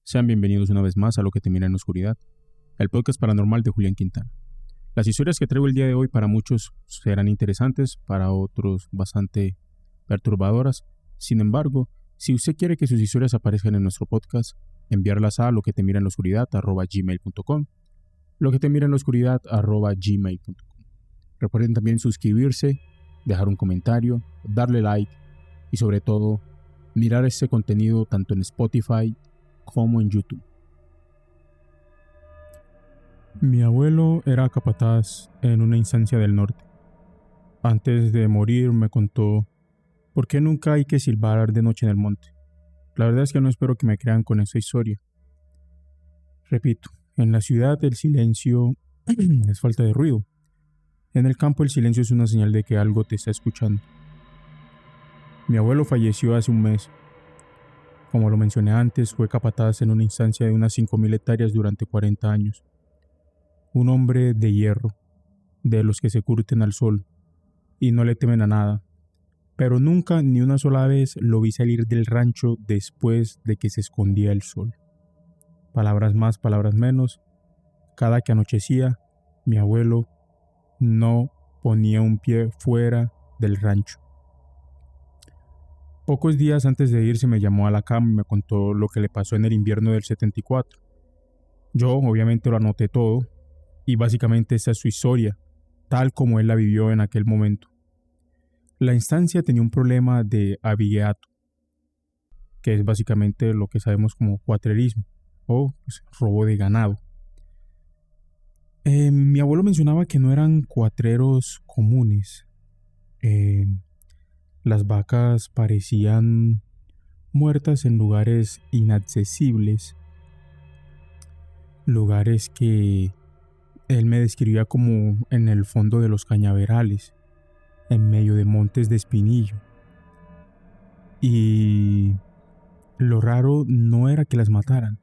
Sean bienvenidos una vez más a Lo que te mira en la oscuridad, el podcast paranormal de Julián Quintana. Las historias que traigo el día de hoy para muchos serán interesantes, para otros bastante perturbadoras. Sin embargo, si usted quiere que sus historias aparezcan en nuestro podcast, enviarlas a loquetemiraenlaoscuridad@gmail.com loquetemiraenlaoscuridad@gmail.com. Recuerden también suscribirse, dejar un comentario, darle like y sobre todo mirar este contenido tanto en Spotify como en YouTube. Mi abuelo era capataz en una instancia del norte. Antes de morir me contó por qué nunca hay que silbar de noche en el monte. La verdad es que no espero que me crean con esa historia. Repito, en la ciudad el silencio es falta de ruido. En el campo el silencio es una señal de que algo te está escuchando. Mi abuelo falleció hace un mes. Como lo mencioné antes, fue capataz en una instancia de unas 5.000 hectáreas durante 40 años. Un hombre de hierro, de los que se curten al sol y no le temen a nada. Pero nunca ni una sola vez lo vi salir del rancho después de que se escondía el sol. Palabras más, palabras menos. Cada que anochecía, mi abuelo no ponía un pie fuera del rancho. Pocos días antes de irse me llamó a la cama y me contó lo que le pasó en el invierno del 74. Yo obviamente lo anoté todo y básicamente esa es su historia, tal como él la vivió en aquel momento. La instancia tenía un problema de abigeato, que es básicamente lo que sabemos como cuatrerismo o robo de ganado. Mi abuelo mencionaba que no eran cuatreros comunes. Las vacas parecían muertas en lugares inaccesibles, lugares que él me describía como en el fondo de los cañaverales, en medio de montes de espinillo. Y lo raro no era que las mataran,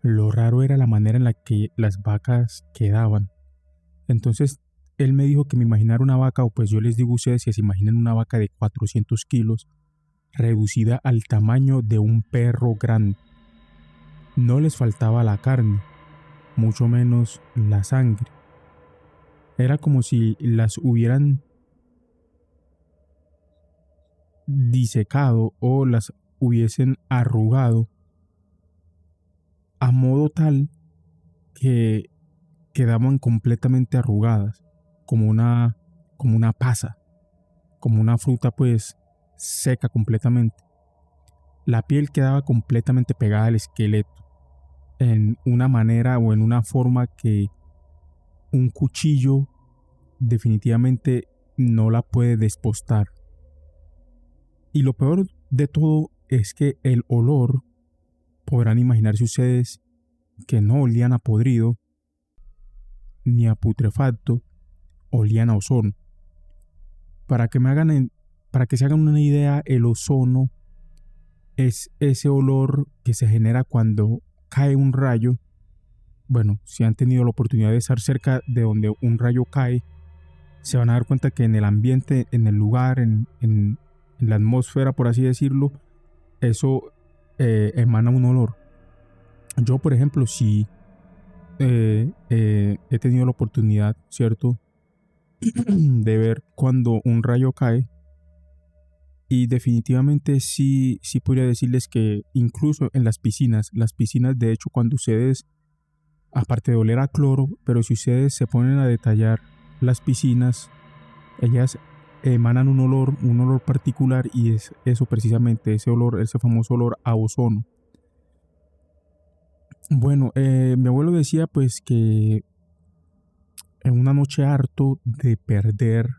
lo raro era la manera en la que las vacas quedaban. Entonces él me dijo que me imaginara una vaca, o pues yo les digo a ustedes que se imaginen una vaca de 400 kilos, reducida al tamaño de un perro grande. No les faltaba la carne, mucho menos la sangre. Era como si las hubieran disecado o las hubiesen arrugado a modo tal que quedaban completamente arrugadas, como una pasa, como una fruta pues seca completamente. La piel quedaba completamente pegada al esqueleto, en una manera o en una forma que un cuchillo definitivamente no la puede despostar. Y lo peor de todo es que el olor, podrán imaginarse ustedes que no olían a podrido ni a putrefacto, olían a ozono. Para que se hagan una idea, el ozono es ese olor que se genera cuando cae un rayo. Bueno, si han tenido la oportunidad de estar cerca de donde un rayo cae, se van a dar cuenta que en el ambiente, en el lugar, en la atmósfera, por así decirlo, eso emana un olor. Yo, por ejemplo, sí he tenido la oportunidad, ¿cierto?, de ver cuando un rayo cae, y definitivamente sí podría decirles que incluso en las piscinas de hecho, cuando ustedes, aparte de oler a cloro, pero si ustedes se ponen a detallar las piscinas, ellas emanan un olor particular, y es eso precisamente, ese olor, ese famoso olor a ozono. Bueno, mi abuelo decía pues que en una noche, harto de perder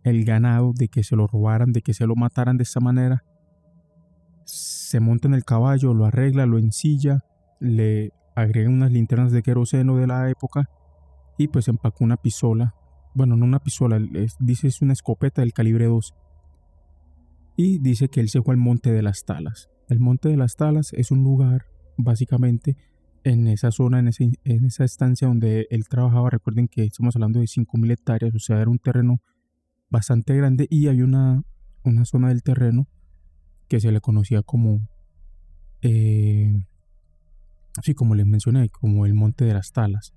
el ganado, de que se lo robaran, de que se lo mataran de esta manera, se monta en el caballo, lo arregla, lo ensilla, le agrega unas linternas de queroseno de la época y pues empacó una pistola. Bueno, no una pistola, dice es una escopeta del calibre 12. Y dice que él se fue al Monte de las Talas. El Monte de las Talas es un lugar, básicamente, en esa zona, en esa estancia donde él trabajaba. Recuerden que estamos hablando de 5.000 hectáreas, o sea, era un terreno bastante grande, y hay una zona del terreno que se le conocía como así como les mencioné, como el Monte de las Talas.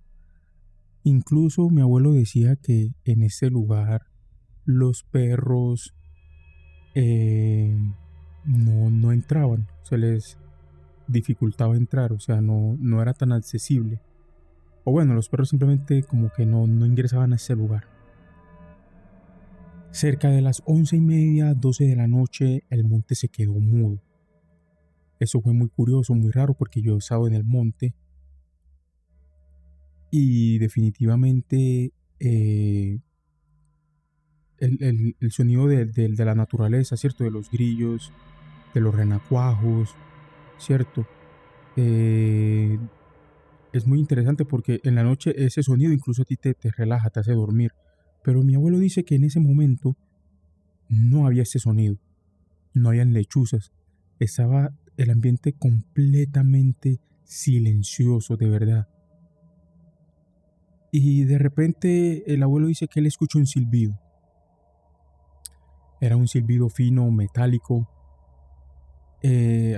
Incluso mi abuelo decía que en ese lugar los perros no entraban, se les dificultaba entrar, o sea, no era tan accesible. O bueno, los perros simplemente como que no ingresaban a ese lugar. Cerca de las 11:30, 12 de la noche, el monte se quedó mudo. Eso fue muy curioso, muy raro, porque yo estaba en el monte y definitivamente el sonido de la naturaleza, ¿cierto? De los grillos, de los renacuajos, ¿cierto? Eh, es muy interesante porque en la noche ese sonido incluso a ti te relaja, te hace dormir. Pero mi abuelo dice que en ese momento no había ese sonido, no habían lechuzas, estaba el ambiente completamente silencioso, de verdad. Y de repente el abuelo dice que él escuchó un silbido. Era un silbido fino, metálico.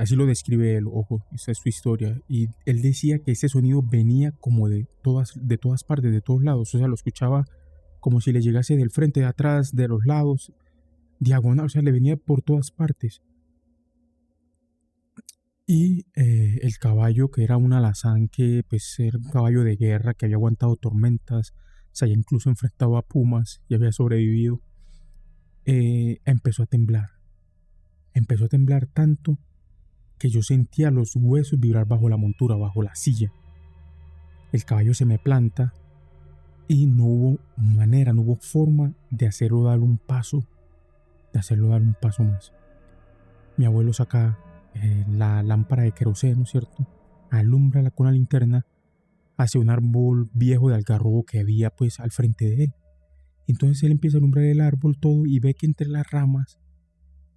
Así lo describe él, ojo, esa es su historia. Y él decía que ese sonido venía como de todas partes, de todos lados. O sea, lo escuchaba como si le llegase del frente, de atrás, de los lados, diagonal, o sea, le venía por todas partes. Y el caballo, que era un alazán, que pues era un caballo de guerra, que había aguantado tormentas, se había incluso enfrentado a pumas y había sobrevivido, empezó a temblar. Empezó a temblar tanto que yo sentía los huesos vibrar bajo la montura, bajo la silla. El caballo se me planta y no hubo manera, no hubo forma de hacerlo dar un paso, más. Mi abuelo saca la lámpara de queroseno, ¿cierto? Alumbra con la linterna hacia un árbol viejo de algarrobo que había pues al frente de él. Entonces él empieza a alumbrar el árbol todo y ve que entre las ramas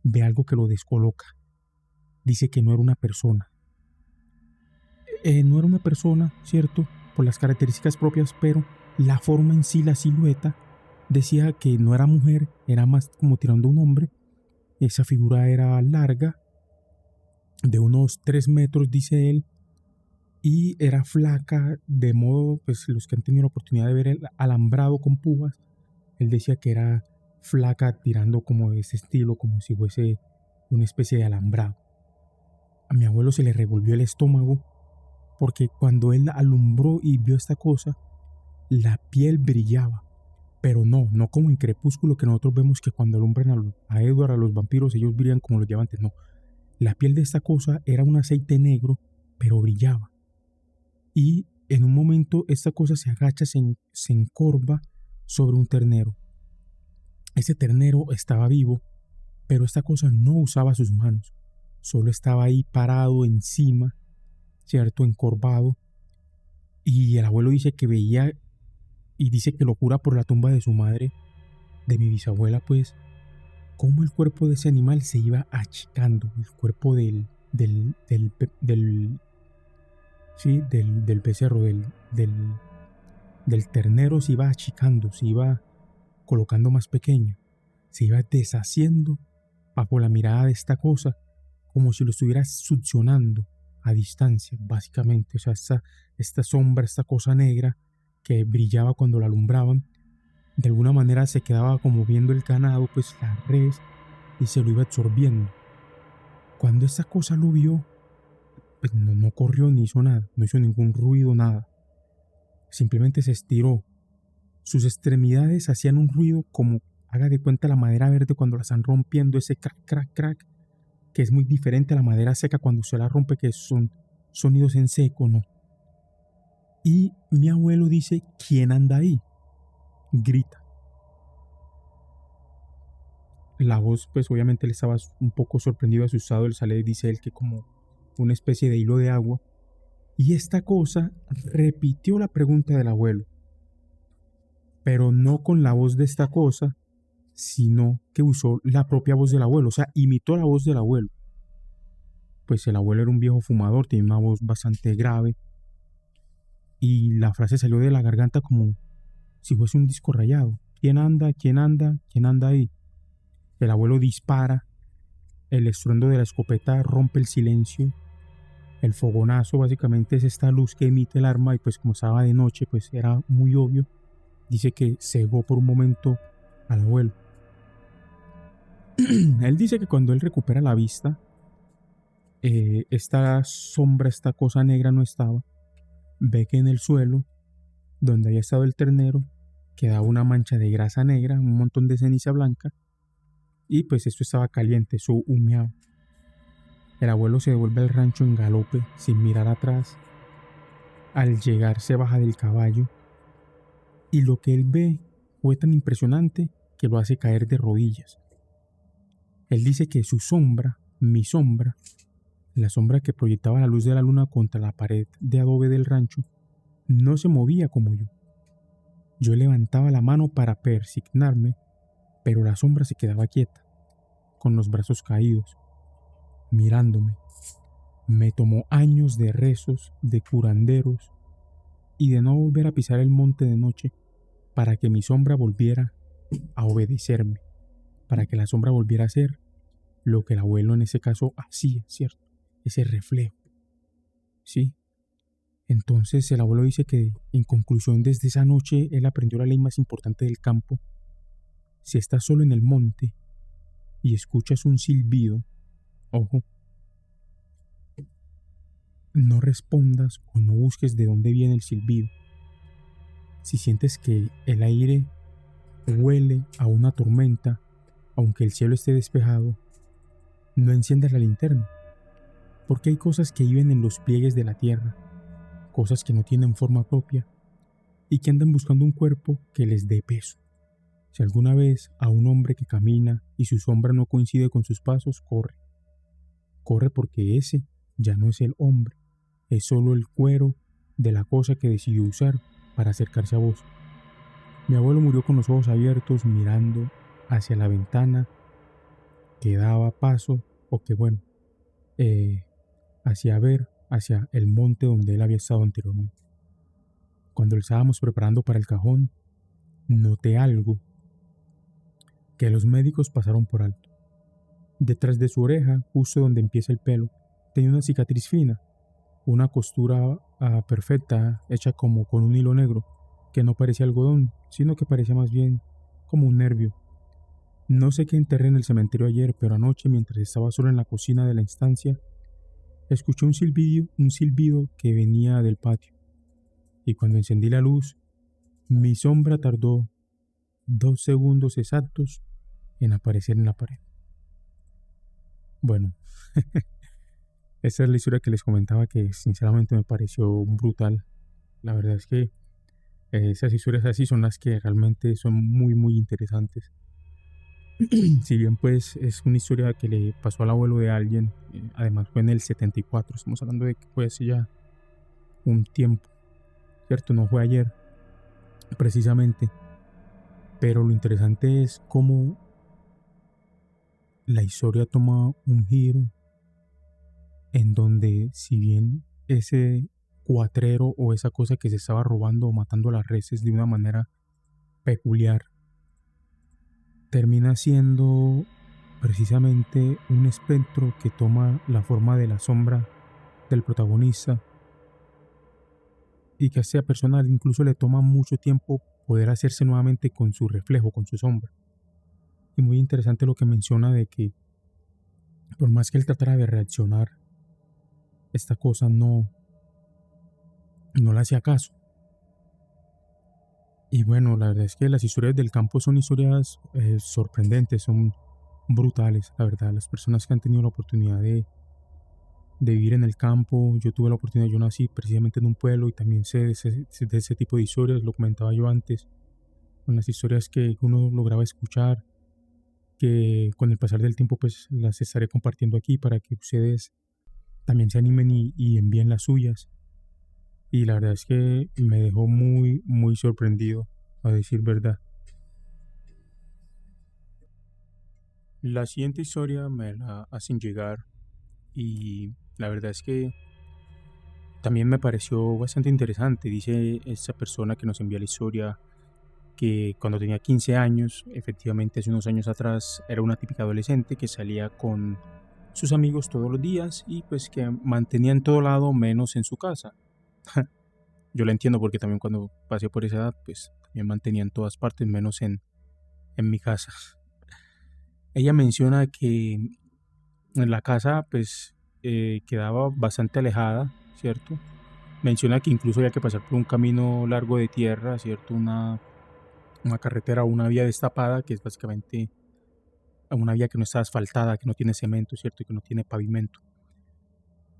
ve algo que lo descoloca. Dice que no era una persona. No era una persona, ¿cierto? Por las características propias, pero la forma en sí, la silueta, decía que no era mujer, era más como tirando a un hombre. Esa figura era larga, de unos 3 metros, dice él, y era flaca, de modo, pues los que han tenido la oportunidad de ver el alambrado con púas, él decía que era flaca tirando como de ese estilo, como si fuese una especie de alambrado. A mi abuelo se le revolvió el estómago porque cuando él alumbró y vio esta cosa, la piel brillaba, pero no como en Crepúsculo, que nosotros vemos que cuando alumbran a Edward, a los vampiros, ellos brillan como los diamantes. No, la piel de esta cosa era un aceite negro, pero brillaba. Y en un momento esta cosa se agacha, se encorva sobre un ternero. Ese ternero estaba vivo, pero esta cosa no usaba sus manos, solo estaba ahí parado encima, ¿cierto? Encorvado. Y el abuelo dice que veía, y dice que lo jura por la tumba de su madre, de mi bisabuela, pues, cómo el cuerpo de ese animal se iba achicando, el cuerpo del becerro, del ternero se iba achicando, se iba colocando más pequeño, se iba deshaciendo bajo la mirada de esta cosa, como si lo estuviera succionando a distancia, básicamente. O sea, esta sombra, esta cosa negra que brillaba cuando la alumbraban, de alguna manera se quedaba como viendo el ganado, pues la res, y se lo iba absorbiendo. Cuando esta cosa lo vio, pues no corrió ni hizo nada, no hizo ningún ruido, nada. Simplemente se estiró. Sus extremidades hacían un ruido como, haga de cuenta, la madera verde cuando la están rompiendo, ese crack, crack, crack, que es muy diferente a la madera seca cuando se la rompe, que son sonidos en seco, ¿no? Y mi abuelo dice, ¿quién anda ahí? Grita. La voz, pues obviamente él estaba un poco sorprendido, asustado. Él sale y dice él que como una especie de hilo de agua. Y esta cosa repitió la pregunta del abuelo, pero no con la voz de esta cosa, sino que usó la propia voz del abuelo, o sea, imitó la voz del abuelo. Pues el abuelo era un viejo fumador, tenía una voz bastante grave, y la frase salió de la garganta como si fuese un disco rayado. ¿Quién anda? ¿Quién anda? ¿Quién anda ahí? El abuelo dispara, el estruendo de la escopeta rompe el silencio, El fogonazo básicamente es esta luz que emite el arma y pues como estaba de noche pues era muy obvio. Dice que cegó por un momento al abuelo. Él dice que cuando él recupera la vista, esta sombra, esta cosa negra no estaba. Ve que en el suelo, donde había estado el ternero, quedaba una mancha de grasa negra, un montón de ceniza blanca, y pues esto estaba caliente, eso humeaba. El abuelo se devuelve al rancho en galope, sin mirar atrás. Al llegar se baja del caballo, y lo que él ve fue tan impresionante que lo hace caer de rodillas. Él dice que su sombra, mi sombra, la sombra que proyectaba la luz de la luna contra la pared de adobe del rancho, no se movía como yo. Yo levantaba la mano para persignarme, pero la sombra se quedaba quieta, con los brazos caídos, mirándome. Me tomó años de rezos, de curanderos y de no volver a pisar el monte de noche para que mi sombra volviera a obedecerme, para que la sombra volviera a ser lo que el abuelo en ese caso hacía, ¿cierto? Ese reflejo, ¿sí? Entonces el abuelo dice que, en conclusión, desde esa noche él aprendió la ley más importante del campo. Si estás solo en el monte y escuchas un silbido, ojo, no respondas o no busques de dónde viene el silbido. Si sientes que el aire huele a una tormenta, aunque el cielo esté despejado, no enciendas la linterna, porque hay cosas que viven en los pliegues de la tierra, cosas que no tienen forma propia y que andan buscando un cuerpo que les dé peso. Si alguna vez a un hombre que camina y su sombra no coincide con sus pasos, corre. Corre porque ese ya no es el hombre, es solo el cuero de la cosa que decidió usar para acercarse a vos. Mi abuelo murió con los ojos abiertos mirando hacia la ventana que daba paso, o que bueno, hacia ver, hacia el monte donde él había estado anteriormente. Cuando lo estábamos preparando para el cajón, noté algo que los médicos pasaron por alto. Detrás de su oreja, justo donde empieza el pelo, tenía una cicatriz fina, una costura perfecta, hecha como con un hilo negro, que no parecía algodón, sino que parecía más bien como un nervio. No sé qué enterré en el cementerio ayer, pero anoche, mientras estaba solo en la cocina de la estancia, escuché un silbido que venía del patio. Y cuando encendí la luz, mi sombra tardó 2 segundos exactos en aparecer en la pared. Bueno, esta es la historia que les comentaba, que sinceramente me pareció brutal. La verdad es que esas historias así son las que realmente son muy muy interesantes. Si bien pues es una historia que le pasó al abuelo de alguien, además fue en el 74, estamos hablando de que fue hace ya un tiempo, ¿cierto? No fue ayer precisamente, pero lo interesante es cómo la historia toma un giro en donde, si bien ese cuatrero o esa cosa que se estaba robando o matando a las reses de una manera peculiar, termina siendo precisamente un espectro que toma la forma de la sombra del protagonista y que a esa persona incluso le toma mucho tiempo poder hacerse nuevamente con su reflejo, con su sombra. Y muy interesante lo que menciona de que por más que él tratara de reaccionar, esta cosa no le hacía caso. Y bueno, la verdad es que las historias del campo son historias sorprendentes, son brutales, la verdad. Las personas que han tenido la oportunidad de vivir en el campo, yo tuve la oportunidad, yo nací precisamente en un pueblo y también sé de ese tipo de historias, lo comentaba yo antes, con las historias que uno lograba escuchar, que con el pasar del tiempo pues las estaré compartiendo aquí para que ustedes también se animen y envíen las suyas. Y la verdad es que me dejó muy, muy sorprendido, a decir verdad. La siguiente historia me la hacen llegar y la verdad es que también me pareció bastante interesante. Dice esa persona que nos envía la historia que cuando tenía 15 años, efectivamente hace unos años atrás, era una típica adolescente que salía con sus amigos todos los días y pues que mantenía en todo lado menos en su casa. Yo la entiendo porque también cuando pasé por esa edad pues también mantenía en todas partes menos en mi casa. Ella menciona que en la casa pues quedaba bastante alejada, ¿cierto? Menciona que incluso había que pasar por un camino largo de tierra, ¿cierto? Una carretera o una vía destapada, que es básicamente una vía que no está asfaltada, que no tiene cemento, ¿cierto? Y que no tiene pavimento.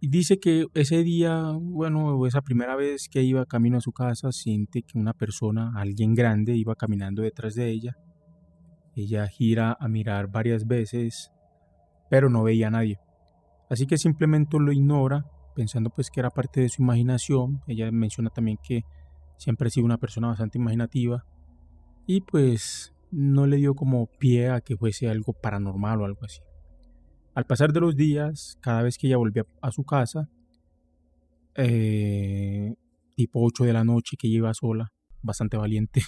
Y dice que ese día, bueno, esa primera vez que iba camino a su casa, siente que una persona, alguien grande, iba caminando detrás de ella. Ella gira a mirar varias veces, pero no veía a nadie. Así que simplemente lo ignora, pensando pues que era parte de su imaginación. Ella menciona también que siempre ha sido una persona bastante imaginativa y pues no le dio como pie a que fuese algo paranormal o algo así. Al pasar de los días, cada vez que ella volvía a su casa, eh, tipo 8 de la noche que ella iba sola, bastante valiente,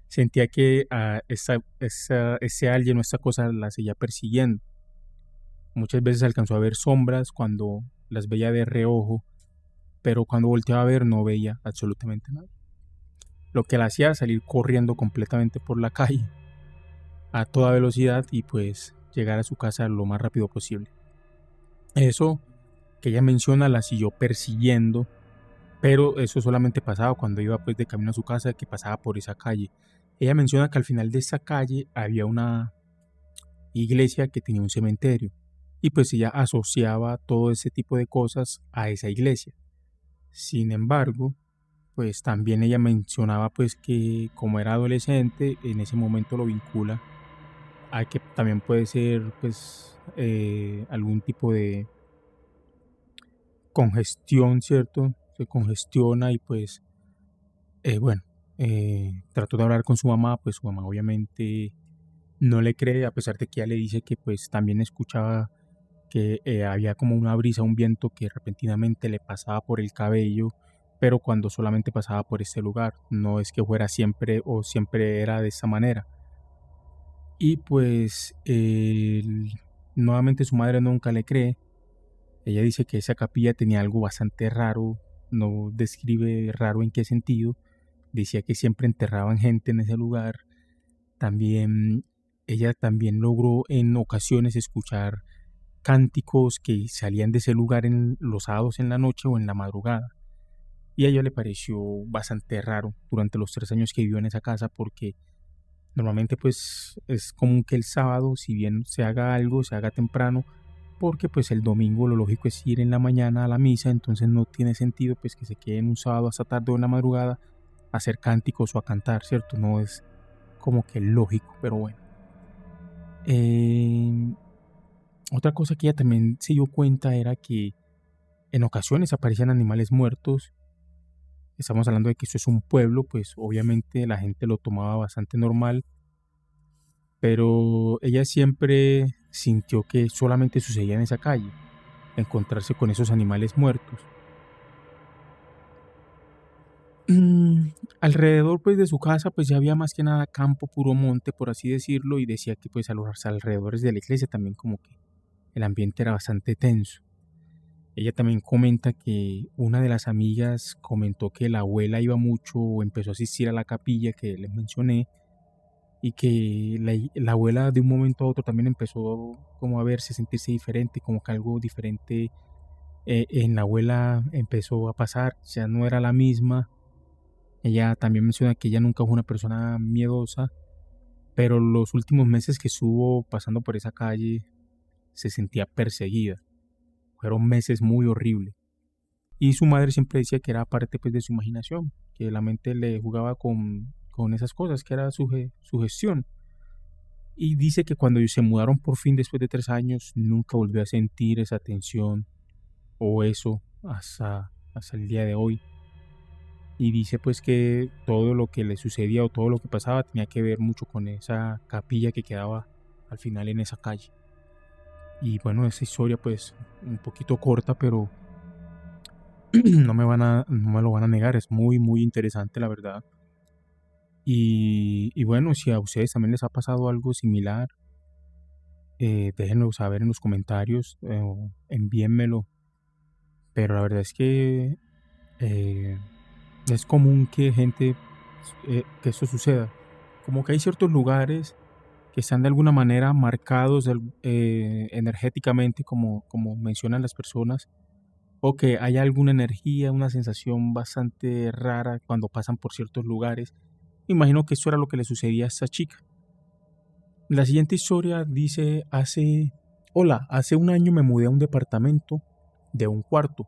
sentía que ese alguien o esta cosa la seguía persiguiendo. Muchas veces alcanzó a ver sombras cuando las veía de reojo, pero cuando volteaba a ver no veía absolutamente nada. Lo que la hacía salir corriendo completamente por la calle a toda velocidad y pues llegar a su casa lo más rápido posible. Eso que ella menciona la siguió persiguiendo, pero eso solamente pasaba cuando iba pues de camino a su casa, que pasaba por esa calle. Ella menciona que al final de esa calle había una iglesia que tenía un cementerio y pues ella asociaba todo ese tipo de cosas a esa iglesia. Sin embargo, pues también ella mencionaba pues que como era adolescente, en ese momento lo vincula a que también puede ser pues algún tipo de congestión, ¿cierto? Se congestiona y pues bueno, trató de hablar con su mamá, pues su mamá obviamente no le cree, a pesar de que ella le dice que pues también escuchaba que había como una brisa, un viento que repentinamente le pasaba por el cabello, pero cuando solamente pasaba por este lugar, no es que fuera siempre o siempre era de esa manera. Y pues nuevamente su madre nunca le cree. Ella dice que esa capilla tenía algo bastante raro, no describe raro en qué sentido. Decía que siempre enterraban gente en ese lugar. También ella también logró en ocasiones escuchar cánticos que salían de ese lugar en los sábados en la noche o en la madrugada. Y a ella le pareció bastante raro durante los 3 años que vivió en esa casa porque normalmente pues es común que el sábado, si bien se haga algo, se haga temprano, porque pues el domingo lo lógico es ir en la mañana a la misa, entonces no tiene sentido pues que se queden un sábado hasta tarde o en la madrugada a hacer cánticos o a cantar, ¿cierto? No es como que lógico, pero bueno. Eh, Otra cosa que ella también se dio cuenta era que en ocasiones aparecían animales muertos. Estamos hablando de que eso es un pueblo, pues obviamente la gente lo tomaba bastante normal, pero ella siempre sintió que solamente sucedía en esa calle, encontrarse con esos animales muertos. Mm, Alrededor pues de su casa pues ya había más que nada campo, puro monte por así decirlo, y decía que pues a los alrededores de la iglesia también como que el ambiente era bastante tenso. Ella también comenta que una de las amigas comentó que la abuela iba mucho o empezó a asistir a la capilla que les mencioné y que la abuela de un momento a otro también empezó como a verse, sentirse diferente, como que algo diferente en la abuela empezó a pasar, ya no era la misma. Ella también menciona que ella nunca fue una persona miedosa, pero los últimos meses que estuvo pasando por esa calle se sentía perseguida. Fueron meses muy horribles. Y su madre siempre decía que era parte pues, de su imaginación, que la mente le jugaba con esas cosas, que era su gestión. Y dice que cuando se mudaron por fin después de 3 años, nunca volvió a sentir esa tensión o eso hasta el día de hoy. Y dice pues que todo lo que le sucedía o todo lo que pasaba tenía que ver mucho con esa capilla que quedaba al final en esa calle. Y bueno, esa historia pues un poquito corta, pero no me lo van a negar, es muy, muy interesante la verdad. Y bueno, si a ustedes también les ha pasado algo similar déjenlo saber en los comentarios o envíenmelo. Pero la verdad es que eh, es común que que esto suceda. Como que hay ciertos lugares que están de alguna manera marcados energéticamente, como mencionan las personas, o que hay alguna energía, una sensación bastante rara cuando pasan por ciertos lugares. Imagino que esto era lo que le sucedía a esta chica. La siguiente historia dice, hola, hace un año me mudé a un departamento de un cuarto.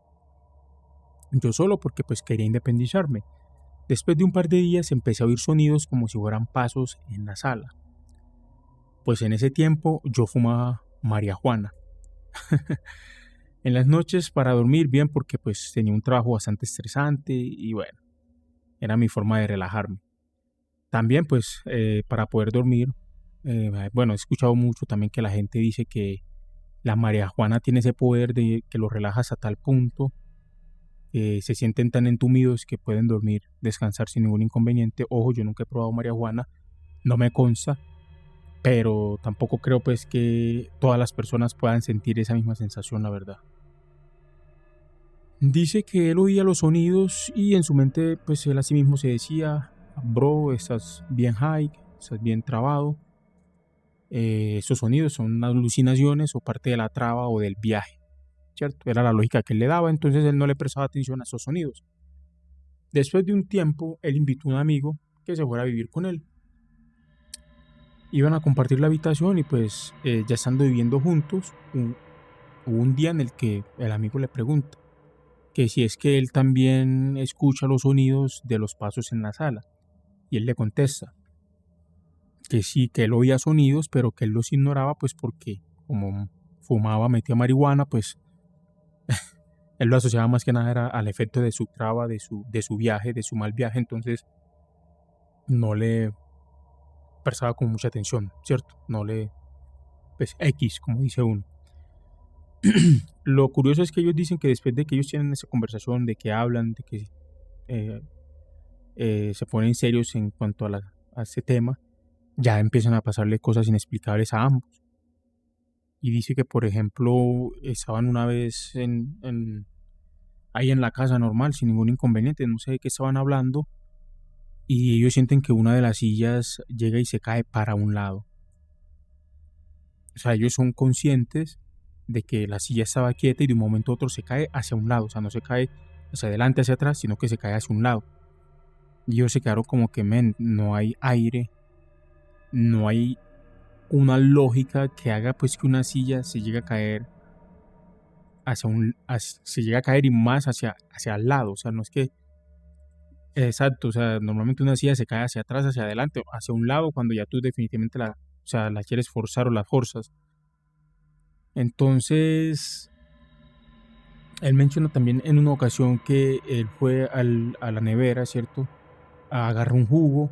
Yo solo porque pues quería independizarme. Después de un par de días empecé a oír sonidos como si fueran pasos en la sala. Pues en ese tiempo yo fumaba marihuana. En las noches para dormir bien porque pues tenía un trabajo bastante estresante y bueno, era mi forma de relajarme. También pues para poder dormir, bueno, he escuchado mucho también que la gente dice que la marihuana tiene ese poder de que los relajas a tal punto que se sienten tan entumidos que pueden dormir, descansar sin ningún inconveniente. Ojo, yo nunca he probado marihuana, no me consta, pero tampoco creo pues que todas las personas puedan sentir esa misma sensación, la verdad. Dice que él oía los sonidos y en su mente pues él a sí mismo se decía, bro, estás bien high, estás bien trabado, esos sonidos son alucinaciones o parte de la traba o del viaje, ¿cierto? Era la lógica que él le daba, entonces él no le prestaba atención a esos sonidos. Después de un tiempo, él invitó a un amigo que se fuera a vivir con él. Iban a compartir la habitación y pues ya estando viviendo juntos, hubo un día en el que el amigo le pregunta que si es que él también escucha los sonidos de los pasos en la sala. Y él le contesta que sí, que él oía sonidos, pero que él los ignoraba pues porque como fumaba, metía marihuana, pues él lo asociaba más que nada era al efecto de su traba, de su viaje, de su mal viaje, entonces no le prestaba con mucha atención, ¿cierto? No le, pues X, como dice uno. Lo curioso es que ellos dicen que después de que ellos tienen esa conversación, de que hablan, de que eh, se ponen serios en cuanto a este tema, ya empiezan a pasarle cosas inexplicables a ambos. Y dice que, por ejemplo, estaban una vez ahí en la casa normal, sin ningún inconveniente, no sé de qué estaban hablando, y ellos sienten que una de las sillas llega y se cae para un lado. O sea, ellos son conscientes de que la silla estaba quieta y de un momento a otro se cae hacia un lado. O sea, no se cae hacia adelante, hacia atrás, sino que se cae hacia un lado. Y ellos se quedaron como que, men, no hay aire, no hay una lógica que haga pues que una silla se llegue a caer se llega a caer y más hacia el lado. O sea, no es que, exacto, o sea, normalmente una silla se cae hacia atrás, hacia adelante, o hacia un lado cuando ya tú definitivamente o sea, la quieres forzar o la forzas. Entonces, él menciona también en una ocasión que él fue a la nevera, ¿cierto? Agarra un jugo,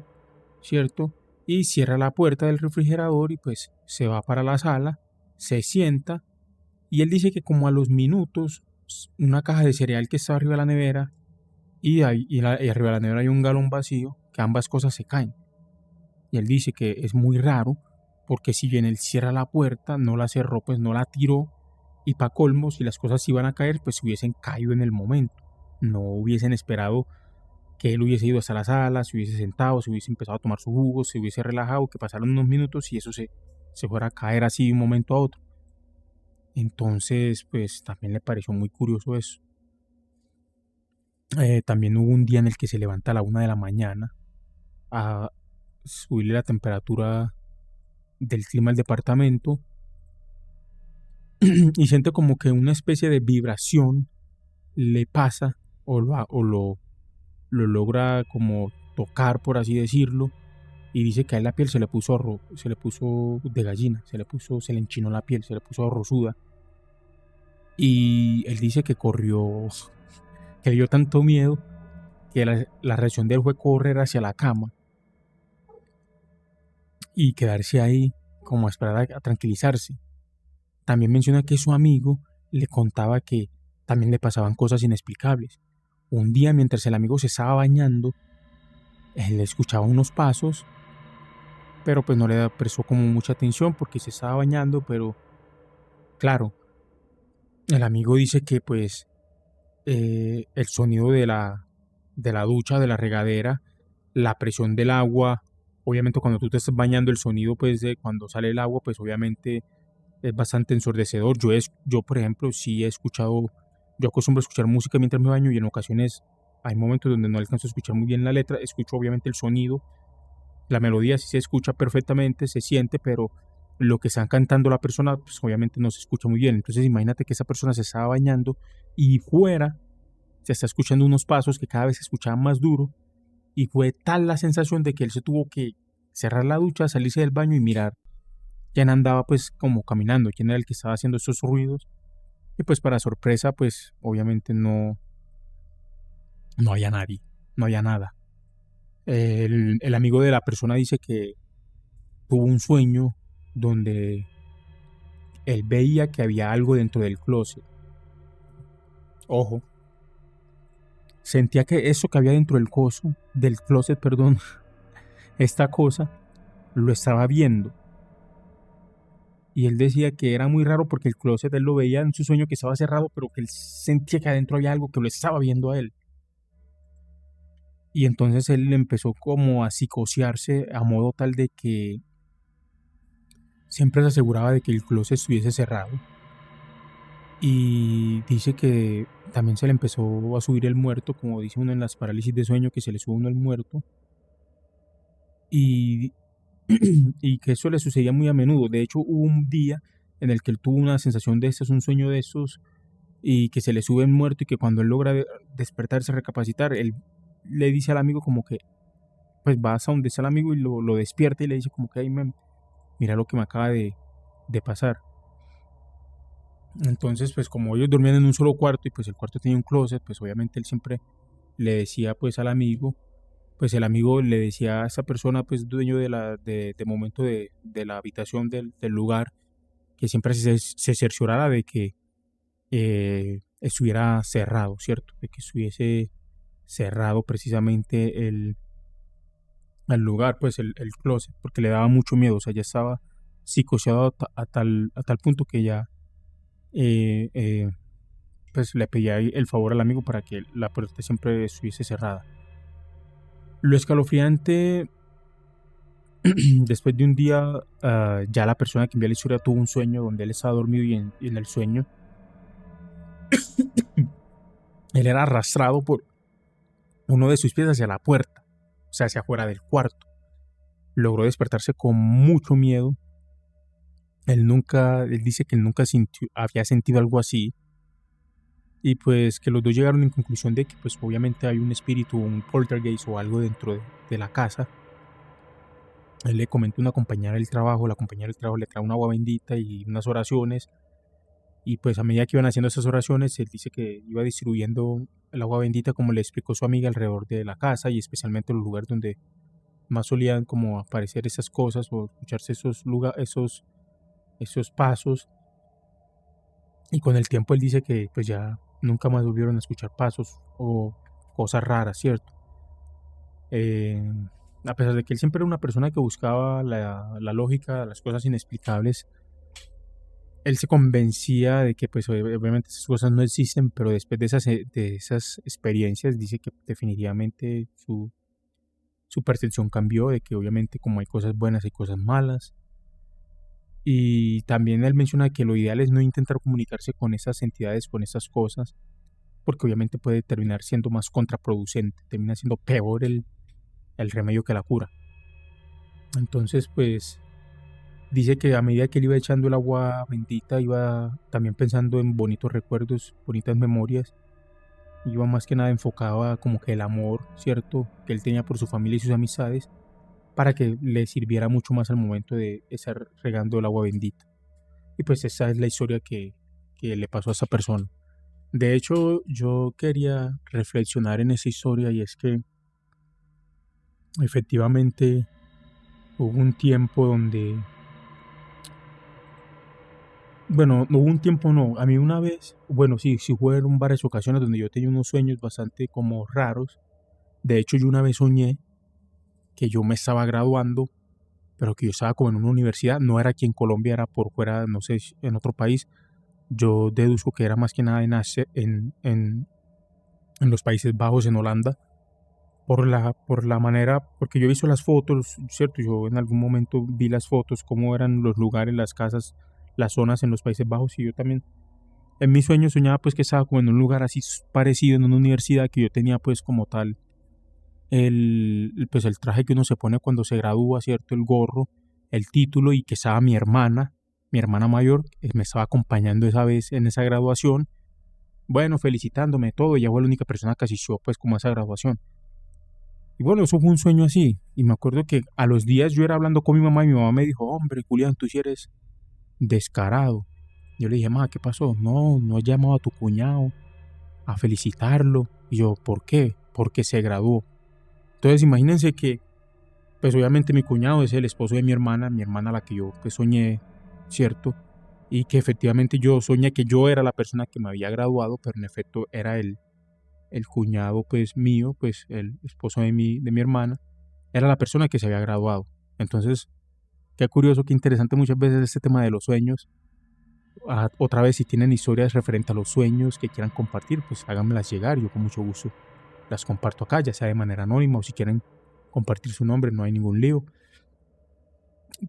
¿cierto? Y cierra la puerta del refrigerador y pues se va para la sala, se sienta y él dice que como a los minutos una caja de cereal que está arriba de la nevera y arriba de la nevera hay un galón vacío, que ambas cosas se caen. Y él dice que es muy raro porque si bien él cierra la puerta, no la cerró, pues no la tiró y para colmo, si las cosas iban a caer, pues hubiesen caído en el momento. No hubiesen esperado que él hubiese ido hasta la sala, se hubiese sentado, se hubiese empezado a tomar su jugo, se hubiese relajado, que pasaron unos minutos y eso se fuera a caer así de un momento a otro. Entonces, pues también le pareció muy curioso eso. También hubo un día en el que se levanta a la 1 de la mañana a subirle la temperatura del clima del departamento y siente como que una especie de vibración le pasa lo logra como tocar, por así decirlo, y dice que a él la piel se le puso de gallina, se le enchinó la piel, se le puso rosuda. Y él dice que que le dio tanto miedo que la reacción de él fue correr hacia la cama y quedarse ahí como a esperar a tranquilizarse. También menciona que su amigo le contaba que también le pasaban cosas inexplicables. Un día mientras el amigo se estaba bañando, él escuchaba unos pasos pero pues no le prestó como mucha atención porque se estaba bañando, pero claro, el amigo dice que pues el sonido de la ducha, de la regadera, la presión del agua, obviamente cuando tú te estás bañando el sonido pues de cuando sale el agua pues obviamente es bastante ensordecedor. Yo por ejemplo sí he escuchado, yo acostumbro a escuchar música mientras me baño y en ocasiones hay momentos donde no alcanzo a escuchar muy bien la letra, escucho obviamente el sonido, la melodía sí se escucha perfectamente, se siente, pero lo que están cantando la persona pues obviamente no se escucha muy bien. Entonces imagínate que esa persona se estaba bañando y fuera se está escuchando unos pasos que cada vez se escuchaban más duro y fue tal la sensación de que él se tuvo que cerrar la ducha, salirse del baño y mirar quién andaba pues como caminando, quién era el que estaba haciendo esos ruidos y pues para sorpresa pues obviamente no había nadie, no había nada. El amigo de la persona dice que tuvo un sueño donde él veía que había algo dentro del closet. Ojo, sentía que eso que había dentro del closet, perdón, esta cosa, lo estaba viendo. Y él decía que era muy raro porque el closet él lo veía en su sueño que estaba cerrado, pero que él sentía que adentro había algo que lo estaba viendo a él. Y entonces él empezó como a psicosearse a modo tal de que siempre se aseguraba de que el closet estuviese cerrado. Y dice que también se le empezó a subir el muerto, como dice uno en las parálisis de sueño, que se le sube uno el muerto. Y, y que eso le sucedía muy a menudo. De hecho, hubo un día en el que él tuvo una sensación de estos, un sueño de estos, y que se le sube el muerto y que cuando él logra despertarse, recapacitar, él le dice al amigo como que, pues vas a donde está el amigo y lo despierta y le dice como que, ay, mira lo que me acaba de pasar. Entonces, pues como ellos dormían en un solo cuarto y pues el cuarto tenía un closet, pues obviamente él siempre le decía pues al amigo, pues el amigo le decía a esa persona pues dueño de momento de la habitación del lugar, que siempre se cerciorara de que estuviera cerrado, ¿cierto? De que estuviese cerrado precisamente el lugar, pues el closet, porque le daba mucho miedo, o sea, ya estaba psicoseado a tal punto que ya eh, eh, pues le pedía el favor al amigo para que la puerta siempre estuviese cerrada. Lo escalofriante, después de un día, ya la persona que envió la historia tuvo un sueño donde él estaba dormido y en el sueño él era arrastrado por uno de sus pies hacia la puerta, o sea, hacia afuera del cuarto. Logró despertarse con mucho miedo. Él dice que él nunca había sentido algo así. Y pues que los dos llegaron en conclusión de que pues obviamente hay un espíritu, un poltergeist o algo dentro de la casa. Él le comentó a una compañera del trabajo, la compañera del trabajo le trae un agua bendita y unas oraciones. Y pues a medida que iban haciendo esas oraciones, él dice que iba distribuyendo el agua bendita como le explicó su amiga alrededor de la casa y especialmente en los lugares donde más solían como aparecer esas cosas o escucharse esos pasos. Y con el tiempo él dice que pues ya nunca más volvieron a escuchar pasos o cosas raras, ¿cierto? Eh, a pesar de que él siempre era una persona que buscaba la lógica, las cosas inexplicables, él se convencía de que pues obviamente esas cosas no existen, pero después de esas experiencias dice que definitivamente su percepción cambió, de que obviamente como hay cosas buenas hay cosas malas. Y también él menciona que lo ideal es no intentar comunicarse con esas entidades, con esas cosas, porque obviamente puede terminar siendo más contraproducente, termina siendo peor el remedio que la cura. Entonces, pues dice que a medida que él iba echando el agua bendita, iba también pensando en bonitos recuerdos, bonitas memorias, iba más que nada enfocado a como que el amor, ¿cierto?, que él tenía por su familia y sus amistades, para que le sirviera mucho más al momento de estar regando el agua bendita. Y pues esa es la historia que le pasó a esa persona. De hecho, yo quería reflexionar en esa historia y es que efectivamente hubo un tiempo donde, bueno, no hubo un tiempo no, a mí una vez, bueno, sí fueron varias ocasiones donde yo tenía unos sueños bastante como raros. De hecho, yo una vez soñé que yo me estaba graduando, pero que yo estaba como en una universidad, no era aquí en Colombia, era por fuera, no sé, en otro país. Yo deduzco que era más que nada en los Países Bajos, en Holanda, por la manera, porque yo he visto las fotos, ¿cierto? Yo en algún momento vi las fotos, cómo eran los lugares, las casas, las zonas en los Países Bajos, y yo también en mi sueño soñaba pues que estaba como en un lugar así parecido, en una universidad, que yo tenía pues como tal pues el traje que uno se pone cuando se gradúa, ¿cierto? El gorro, el título, y que estaba mi hermana mayor, me estaba acompañando esa vez en esa graduación, bueno, felicitándome todo, ella fue la única persona que asistió pues como a esa graduación. Y bueno, eso fue un sueño así. Y me acuerdo que a los días yo era hablando con mi mamá y mi mamá me dijo, hombre, Julián, tú sí eres descarado. Yo le dije, mamá, ¿qué pasó? No, no he llamado a tu cuñado a felicitarlo. Y yo, ¿por qué? Porque se graduó. Entonces imagínense que, pues obviamente mi cuñado es el esposo de mi hermana la que yo pues soñé, ¿cierto? Y que efectivamente yo soñé que yo era la persona que me había graduado, pero en efecto era el cuñado pues mío, pues el esposo de mi hermana, era la persona que se había graduado. Entonces, qué curioso, qué interesante muchas veces este tema de los sueños. Otra vez, si tienen historias referentes a los sueños que quieran compartir, pues háganmelas llegar, yo con mucho gusto las comparto acá, ya sea de manera anónima o si quieren compartir su nombre, no hay ningún lío.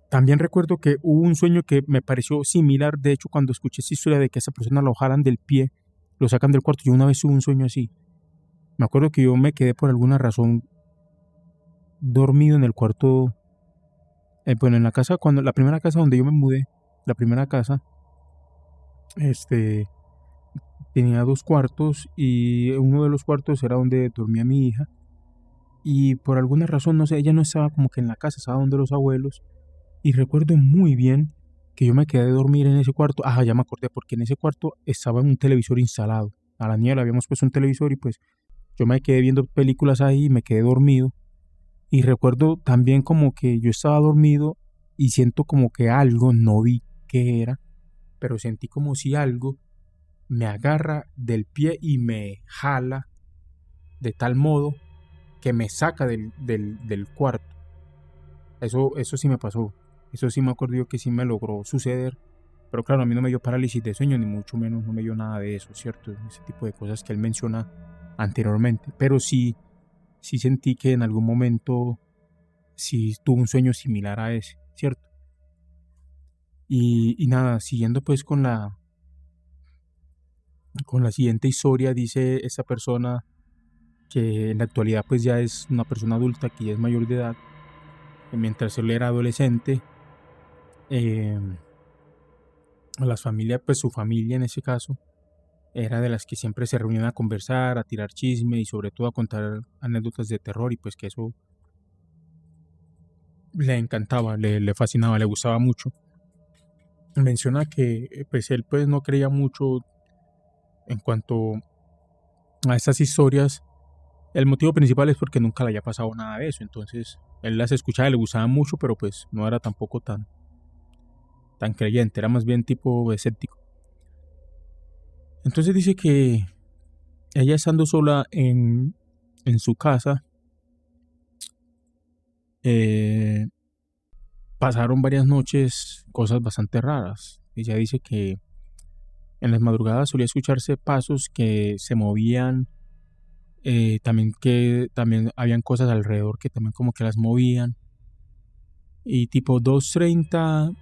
También recuerdo que hubo un sueño que me pareció similar, de hecho cuando escuché esa historia de que a esa persona lo jalan del pie, lo sacan del cuarto, yo una vez tuve un sueño así. Me acuerdo que yo me quedé por alguna razón dormido en el cuarto, bueno, en la casa, cuando la primera casa donde yo me mudé, la primera casa, este, tenía dos cuartos y uno de los cuartos era donde dormía mi hija y por alguna razón, no sé, ella no estaba como que en la casa, estaba donde los abuelos y recuerdo muy bien que yo me quedé a dormir en ese cuarto. Ah, ya me acordé, porque en ese cuarto estaba un televisor instalado. A la niña le habíamos puesto un televisor y pues yo me quedé viendo películas ahí y me quedé dormido. Y recuerdo también como que yo estaba dormido y siento como que algo, no vi qué era, pero sentí como si algo me agarra del pie y me jala de tal modo que me saca del cuarto. Eso sí me pasó. Eso sí me acuerdo yo que sí me logró suceder. Pero claro, a mí no me dio parálisis de sueño, ni mucho menos no me dio nada de eso, ¿cierto? Ese tipo de cosas que él menciona anteriormente. Pero sí sentí que en algún momento sí tuve un sueño similar a ese, ¿cierto? Y nada, siguiendo pues con la siguiente historia, dice esta persona que en la actualidad pues ya es una persona adulta, que ya es mayor de edad, y mientras él era adolescente, eh, las familias, pues su familia en ese caso, era de las que siempre se reunían a conversar, a tirar chisme y sobre todo a contar anécdotas de terror y pues que eso le encantaba, le fascinaba, le gustaba mucho. Menciona que pues él pues no creía mucho en cuanto a estas historias. El motivo principal es porque nunca le haya pasado nada de eso, entonces él las escuchaba y le gustaban mucho, pero pues no era tampoco tan creyente, era más bien tipo escéptico. Entonces dice que ella estando sola en su casa, eh, pasaron varias noches cosas bastante raras. Ella dice que en las madrugadas solía escucharse pasos que se movían, también que también habían cosas alrededor que también como que las movían. Y tipo 2:30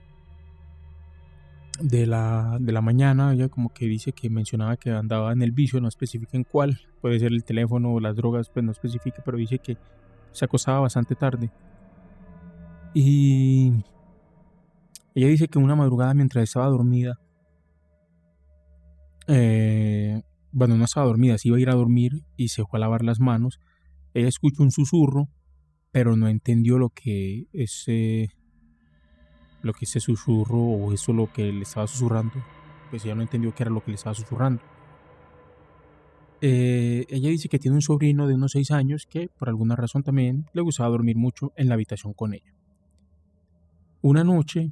de la mañana, ella como que dice que mencionaba que andaba en el vicio, no especifica en cuál, puede ser el teléfono o las drogas, pues no especifica, pero dice que se acostaba bastante tarde. Y ella dice que una madrugada mientras estaba dormida, eh, bueno, no estaba dormida, se iba a ir a dormir y se fue a lavar las manos. Ella escuchó un susurro, pero no entendió lo que ese susurro o eso lo que le estaba susurrando. Pues ella no entendió qué era lo que le estaba susurrando. Ella dice que tiene un sobrino de unos 6 años que por alguna razón también le gustaba dormir mucho en la habitación con ella. Una noche,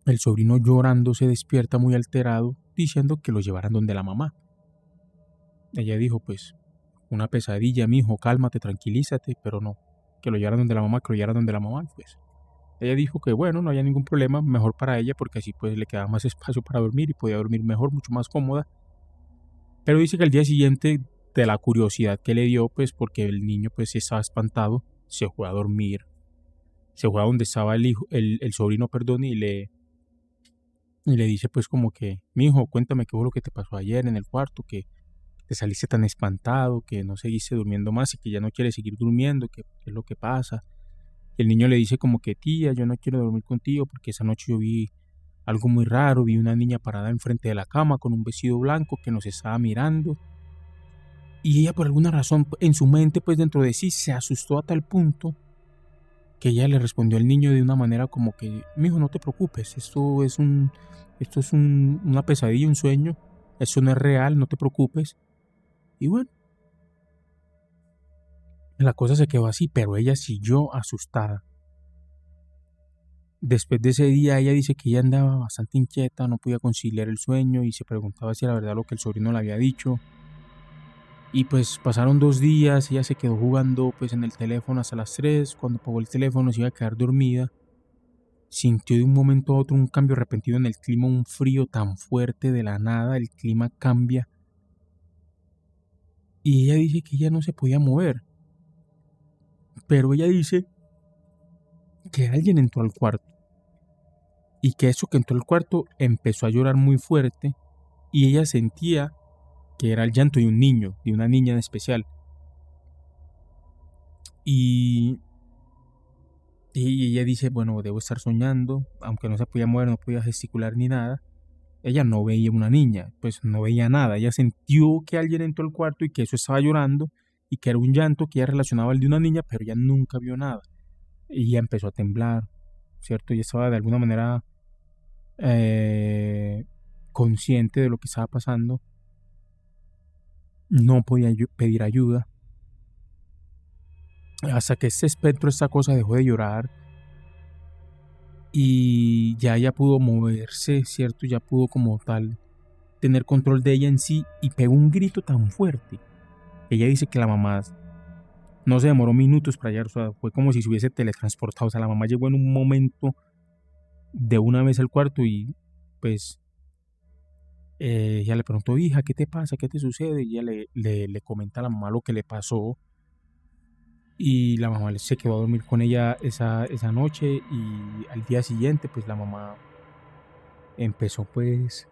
el sobrino llorando se despierta muy alterado diciendo que lo llevaran donde la mamá. Ella dijo, pues, una pesadilla, mijo, cálmate, tranquilízate, pero no, que lo llevaran donde la mamá, que lo llevaran donde la mamá, pues. Ella dijo que bueno, no había ningún problema, mejor para ella porque así pues le quedaba más espacio para dormir y podía dormir mejor, mucho más cómoda. Pero dice que al día siguiente, de la curiosidad que le dio, pues porque el niño pues estaba espantado, se fue a dormir, se fue a donde estaba el hijo, el sobrino, perdón, y le dice pues como que, mi hijo, cuéntame qué fue lo que te pasó ayer en el cuarto, que te saliste tan espantado, que no seguiste durmiendo más y que ya no quieres seguir durmiendo, que qué es lo que pasa. Y el niño le dice como que, tía, yo no quiero dormir contigo porque esa noche yo vi algo muy raro, vi una niña parada enfrente de la cama con un vestido blanco que nos estaba mirando. Y ella por alguna razón en su mente, pues dentro de sí, se asustó a tal punto que ella le respondió al niño de una manera como que, mijo, no te preocupes, una pesadilla, un sueño, eso no es real, no te preocupes. Y bueno, la cosa se quedó así, pero ella siguió asustada. Después de ese día, ella dice que ella andaba bastante inquieta, no podía conciliar el sueño y se preguntaba si era verdad lo que el sobrino le había dicho. Y pues pasaron 2 días, ella se quedó jugando pues en el teléfono hasta las 3. Cuando apagó el teléfono se iba a quedar dormida. Sintió de un momento a otro un cambio repentino en el clima, un frío tan fuerte de la nada, el clima cambia. Y ella dice que ella no se podía mover. Pero ella dice que alguien entró al cuarto. Y que eso que entró al cuarto empezó a llorar muy fuerte. Y ella sentía que era el llanto de un niño, de una niña en especial. Y, y ella dice, bueno, debo estar soñando, aunque no se podía mover, no podía gesticular ni nada. Ella no veía una niña, pues no veía nada. Ella sintió que alguien entró al cuarto y que eso estaba llorando y que era un llanto que ella relacionaba al de una niña, pero ella nunca vio nada. Y ella empezó a temblar, ¿cierto? Ella estaba de alguna manera eh, consciente de lo que estaba pasando. No podía pedir ayuda. Hasta que este espectro, esta cosa dejó de llorar y ya ella pudo moverse, ¿cierto? Ya pudo como tal tener control de ella en sí y pegó un grito tan fuerte. Ella dice que la mamá no se demoró minutos para llegar, o sea, fue como si se hubiese teletransportado, o sea, la mamá llegó en un momento de una vez al cuarto y pues ella le preguntó, hija, ¿qué te pasa? ¿Qué te sucede? Y ella le comenta a la mamá lo que le pasó y la mamá se quedó a dormir con ella esa noche y al día siguiente pues la mamá empezó pues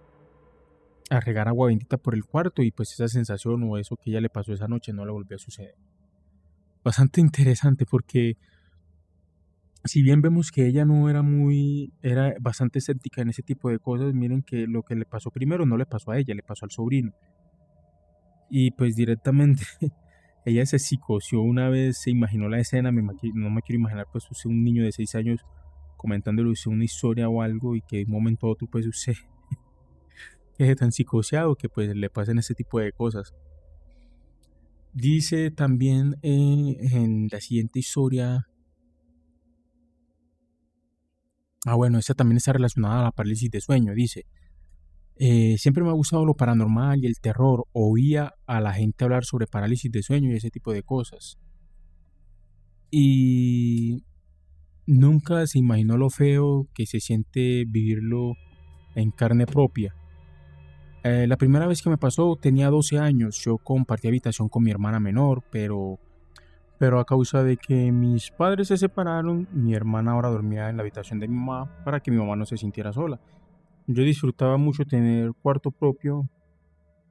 a regar agua bendita por el cuarto y pues esa sensación o eso que ella le pasó esa noche no le volvió a suceder. Bastante interesante porque si bien vemos que ella no era era bastante escéptica en ese tipo de cosas, miren que lo que le pasó primero no le pasó a ella, le pasó al sobrino. Y pues directamente ella se psicoció una vez, se imaginó la escena, no me quiero imaginar pues usted un niño de 6 años comentándole usted una historia o algo y que de un momento a otro pues usted quede tan psicoseado que pues le pasen ese tipo de cosas. Dice también en la siguiente historia, bueno, esta también está relacionada a la parálisis de sueño, dice. Siempre me ha gustado lo paranormal y el terror. Oía a la gente hablar sobre parálisis de sueño y ese tipo de cosas. Y nunca se imaginó lo feo que se siente vivirlo en carne propia. La primera vez que me pasó tenía 12 años. Yo compartí habitación con mi hermana menor, pero a causa de que mis padres se separaron, mi hermana ahora dormía en la habitación de mi mamá para que mi mamá no se sintiera sola. Yo disfrutaba mucho tener cuarto propio,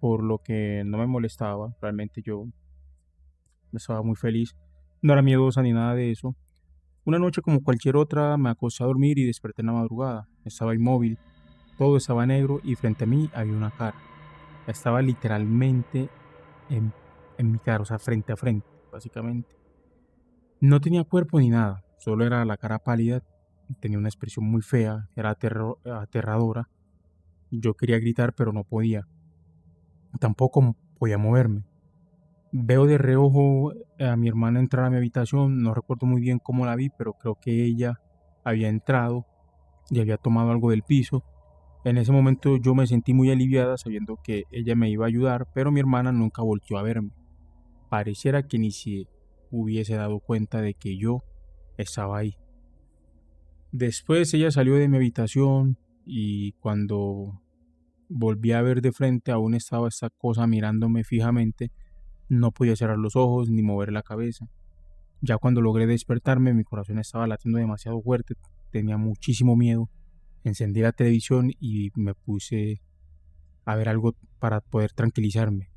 por lo que no me molestaba. Realmente yo estaba muy feliz. No era miedosa ni nada de eso. Una noche como cualquier otra me acosté a dormir y desperté en la madrugada. Estaba inmóvil, todo estaba negro y frente a mí había una cara. Estaba literalmente en, en mi cara, o sea, frente a frente, básicamente. No tenía cuerpo ni nada, solo era la cara pálida, tenía una expresión muy fea, era aterradora. Yo quería gritar pero no podía. Tampoco podía moverme. Veo de reojo a mi hermana entrar a mi habitación, no recuerdo muy bien cómo la vi, pero creo que ella había entrado y había tomado algo del piso. En ese momento yo me sentí muy aliviada sabiendo que ella me iba a ayudar, pero mi hermana nunca volvió a verme. Pareciera que ni se hubiese dado cuenta de que yo estaba ahí. Después ella salió de mi habitación y cuando volví a ver de frente aún estaba esta cosa mirándome fijamente. No podía cerrar los ojos ni mover la cabeza. Ya cuando logré despertarme, mi corazón estaba latiendo demasiado fuerte, tenía muchísimo miedo. Encendí la televisión y me puse a ver algo para poder tranquilizarme.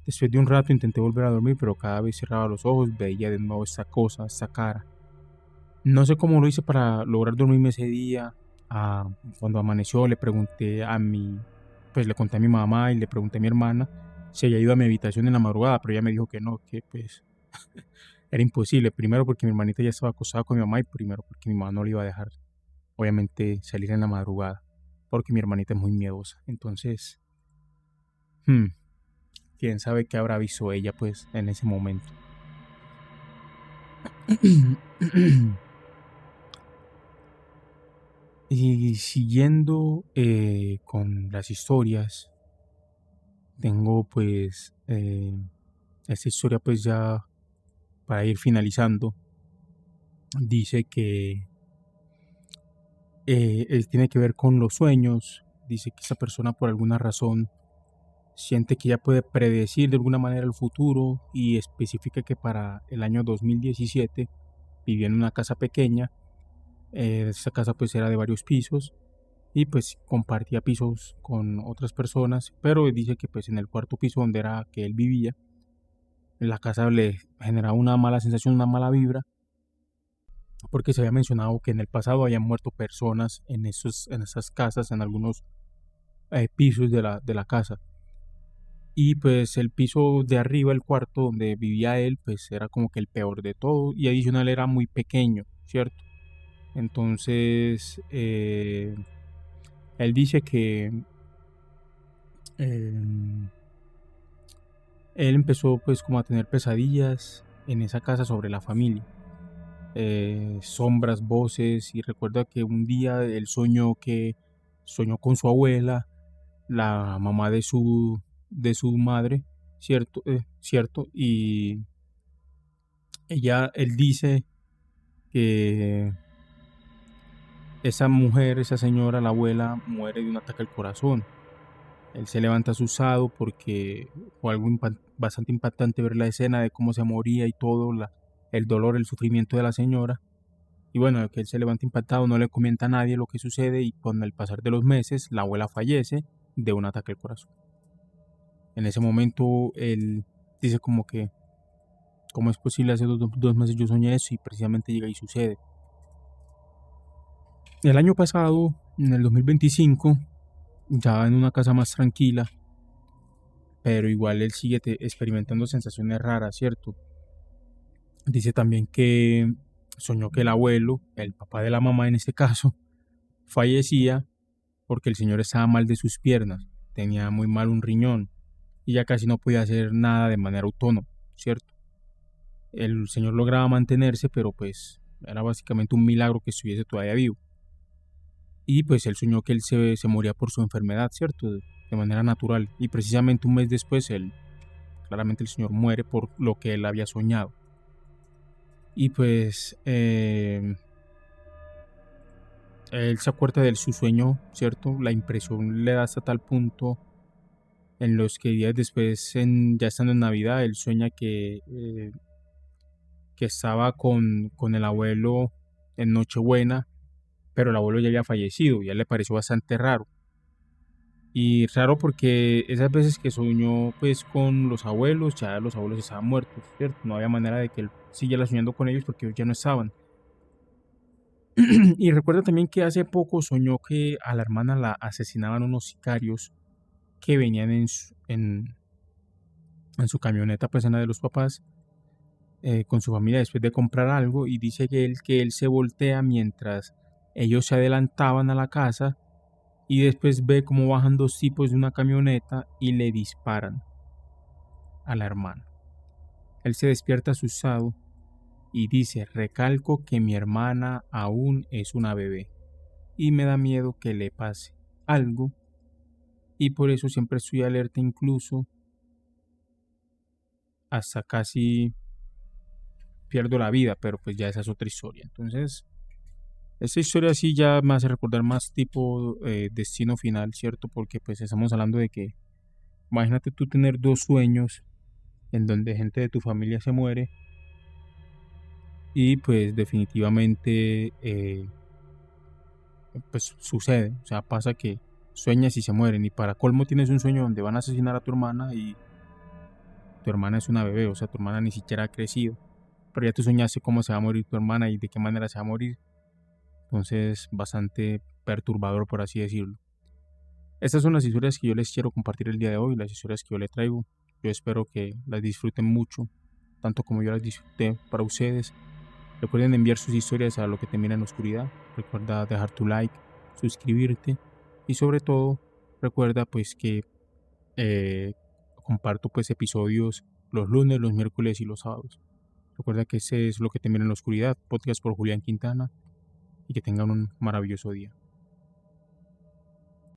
Después de un rato intenté volver a dormir, pero cada vez cerraba los ojos, veía de nuevo esta cosa, esta cara. No sé cómo lo hice para lograr dormirme ese día. Ah, cuando amaneció le pregunté a mi, pues le conté a mi mamá y le pregunté a mi hermana si había ido a mi habitación en la madrugada, pero ella me dijo que no, que pues era imposible. Primero porque mi hermanita ya estaba acostada con mi mamá y primero porque mi mamá no le iba a dejar, obviamente, salir en la madrugada, porque mi hermanita es muy miedosa. Entonces, hmm, quién sabe qué habrá visto ella pues en ese momento. Y siguiendo con las historias, tengo pues esta historia pues ya para ir finalizando. Dice que él tiene que ver con los sueños. Dice que esa persona por alguna razón siente que ya puede predecir de alguna manera el futuro y especifica que para el año 2017 vivía en una casa pequeña. Esa casa pues era de varios pisos y pues compartía pisos con otras personas, pero él dice que pues en el cuarto piso donde era que él vivía, la casa le generaba una mala sensación, una mala vibra, porque se había mencionado que en el pasado habían muerto personas en esas casas, en algunos pisos de la casa. Y pues el piso de arriba, el cuarto donde vivía él, pues era como que el peor de todo y adicional era muy pequeño, ¿cierto? Entonces, él dice que eh, él empezó pues como a tener pesadillas en esa casa sobre la familia, sombras, voces, y recuerda que un día él soñó con su abuela, la mamá de su madre, cierto, cierto, y él dice que esa mujer, esa señora, la abuela, muere de un ataque al corazón. Él se levanta asustado porque fue algo bastante impactante ver la escena de cómo se moría y todo, el dolor, el sufrimiento de la señora. Y bueno, que él se levanta impactado, no le comenta a nadie lo que sucede y con el pasar de los meses la abuela fallece de un ataque al corazón. En ese momento él dice como que, ¿cómo es posible? Hace dos meses yo soñé eso y precisamente llega y sucede. El año pasado, en el 2025, ya en una casa más tranquila, pero igual él sigue experimentando sensaciones raras, ¿cierto? Dice también que soñó que el abuelo, el papá de la mamá en este caso, fallecía porque el señor estaba mal de sus piernas, tenía muy mal un riñón y ya casi no podía hacer nada de manera autónoma, ¿cierto? El señor lograba mantenerse, pero pues era básicamente un milagro que estuviese todavía vivo. Y pues él soñó que él se moría por su enfermedad, ¿cierto? De manera natural. Y precisamente un mes después, claramente el señor muere por lo que él había soñado. Y pues él se acuerda de su sueño, ¿cierto? La impresión le da hasta tal punto en los que días después, ya estando en Navidad, él sueña que estaba con el abuelo en Nochebuena, pero el abuelo ya había fallecido y a él le pareció bastante raro. Y raro porque esas veces que soñó pues con los abuelos, ya los abuelos estaban muertos, ¿cierto? No había manera de que él siguiera soñando con ellos porque ellos ya no estaban. Y recuerda también que hace poco soñó que a la hermana la asesinaban unos sicarios que venían en su camioneta, pues en la de los papás, con su familia después de comprar algo. Y dice que él se voltea mientras ellos se adelantaban a la casa y después ve cómo bajan dos tipos de una camioneta y le disparan a la hermana. Él se despierta asustado y dice: recalco que mi hermana aún es una bebé y me da miedo que le pase algo y por eso siempre estoy alerta, incluso hasta casi pierdo la vida, pero pues ya esa es otra historia. Entonces, Esta historia sí ya me hace recordar más tipo Destino Final, ¿cierto? Porque pues estamos hablando de que, imagínate tú tener dos sueños en donde gente de tu familia se muere y pues definitivamente pues sucede, o sea, pasa que sueñas y se mueren y para colmo tienes un sueño donde van a asesinar a tu hermana y tu hermana es una bebé, o sea, tu hermana ni siquiera ha crecido, pero ya tú soñaste cómo se va a morir tu hermana y de qué manera se va a morir, entonces bastante perturbador por así decirlo. Estas son las historias que yo les quiero compartir el día de hoy, las historias que yo les traigo. Yo espero que las disfruten mucho, tanto como yo las disfruté para ustedes. Recuerden enviar sus historias a lo que te mira en la oscuridad. Recuerda dejar tu like, suscribirte y sobre todo recuerda pues que eh, comparto pues episodios los lunes, los miércoles y los sábados. Recuerda que ese es lo que te mira en la oscuridad, podcast por Julián Quintana y que tengan un maravilloso día.